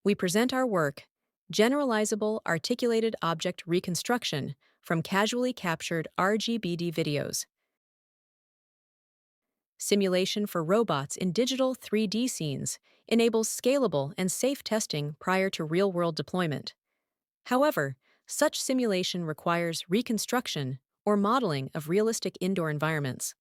We present our work, Generalizable Articulated Object Reconstruction from Casually Captured RGBD Videos. Simulation for robots in digital 3D scenes enables scalable and safe testing prior to real-world deployment. However, such simulation requires reconstruction or modeling of realistic indoor environments.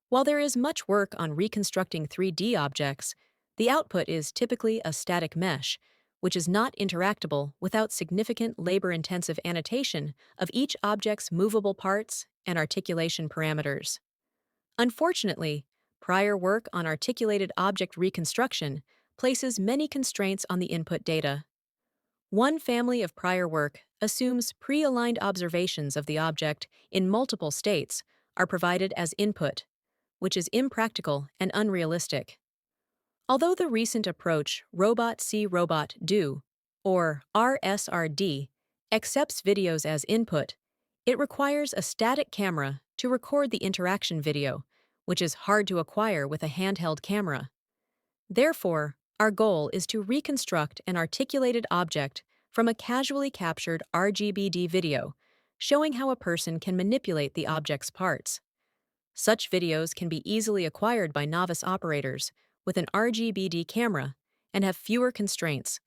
While there is much work on reconstructing 3D objects, the output is typically a static mesh, which is not interactable without significant labor-intensive annotation of each object's movable parts and articulation parameters. Unfortunately, prior work on articulated object reconstruction places many constraints on the input data. One family of prior work assumes pre-aligned observations of the object in multiple states are provided as input, which is impractical and unrealistic. Although the recent approach Robot See Robot Do, or RSRD, accepts videos as input, it requires a static camera to record the interaction video, which is hard to acquire with a handheld camera. Therefore, our goal is to reconstruct an articulated object from a casually captured RGBD video, showing how a person can manipulate the object's parts. Such videos can be easily acquired by novice operators with an RGBD camera and have fewer constraints.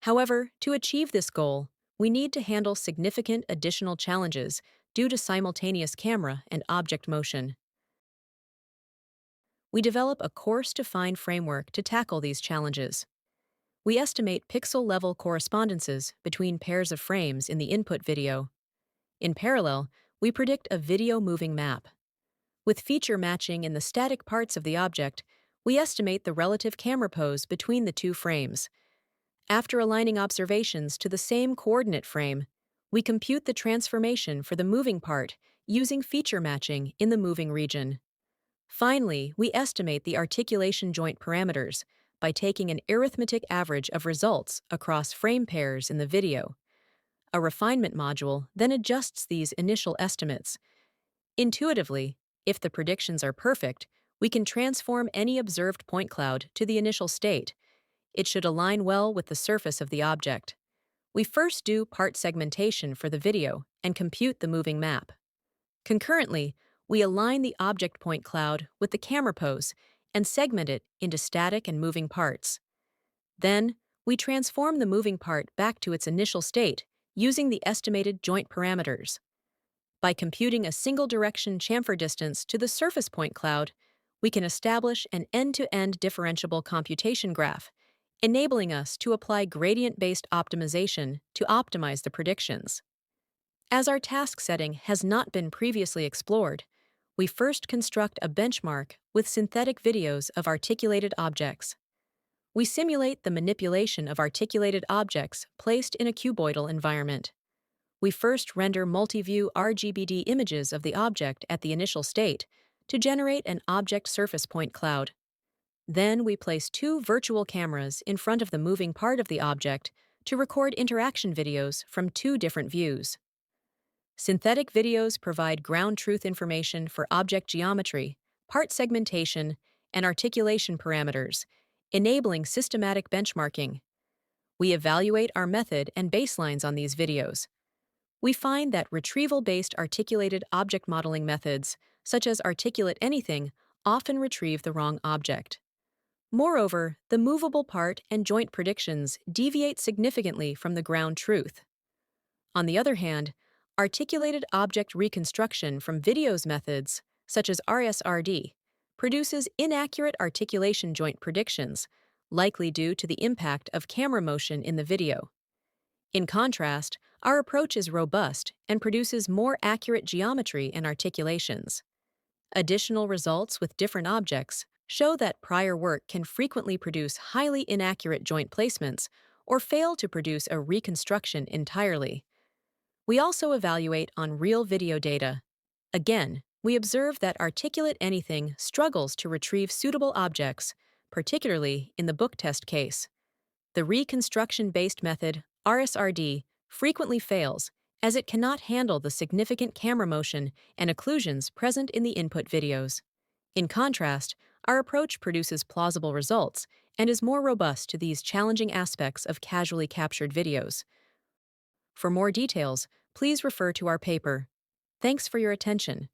However, to achieve this goal, we need to handle significant additional challenges due to simultaneous camera and object motion. We develop a course-defined framework to tackle these challenges. We estimate pixel-level correspondences between pairs of frames in the input video. In parallel, we predict a video moving map. With feature matching in the static parts of the object, we estimate the relative camera pose between the two frames. After aligning observations to the same coordinate frame, we compute the transformation for the moving part using feature matching in the moving region. Finally, we estimate the articulation joint parameters by taking an arithmetic average of results across frame pairs in the video. A refinement module then adjusts these initial estimates. Intuitively, if the predictions are perfect, we can transform any observed point cloud to the initial state. It should align well with the surface of the object. We first do part segmentation for the video and compute the moving map. Concurrently, we align the object point cloud with the camera pose and segment it into static and moving parts. Then, we transform the moving part back to its initial state using the estimated joint parameters. By computing a single-direction chamfer distance to the surface point cloud, we can establish an end-to-end differentiable computation graph, enabling us to apply gradient-based optimization to optimize the predictions. As our task setting has not been previously explored, we first construct a benchmark with synthetic videos of articulated objects. We simulate the manipulation of articulated objects placed in a cuboidal environment. We first render multi-view RGBD images of the object at the initial state to generate an object surface point cloud. Then we place two virtual cameras in front of the moving part of the object to record interaction videos from two different views. Synthetic videos provide ground truth information for object geometry, part segmentation, and articulation parameters, enabling systematic benchmarking. We evaluate our method and baselines on these videos. We find that retrieval-based articulated object modeling methods, such as Articulate Anything, often retrieve the wrong object. Moreover, the movable part and joint predictions deviate significantly from the ground truth. On the other hand, articulated object reconstruction from videos methods, such as RSRD, produces inaccurate articulation joint predictions, likely due to the impact of camera motion in the video. In contrast, our approach is robust and produces more accurate geometry and articulations. Additional results with different objects show that prior work can frequently produce highly inaccurate joint placements or fail to produce a reconstruction entirely. We also evaluate on real video data. Again, we observe that Articulate Anything struggles to retrieve suitable objects, particularly in the book test case. The reconstruction-based method, RSRD, frequently fails as it cannot handle the significant camera motion and occlusions present in the input videos. In contrast, Our approach produces plausible results and is more robust to these challenging aspects of casually captured videos. For more details, please refer to our paper. Thanks for your attention.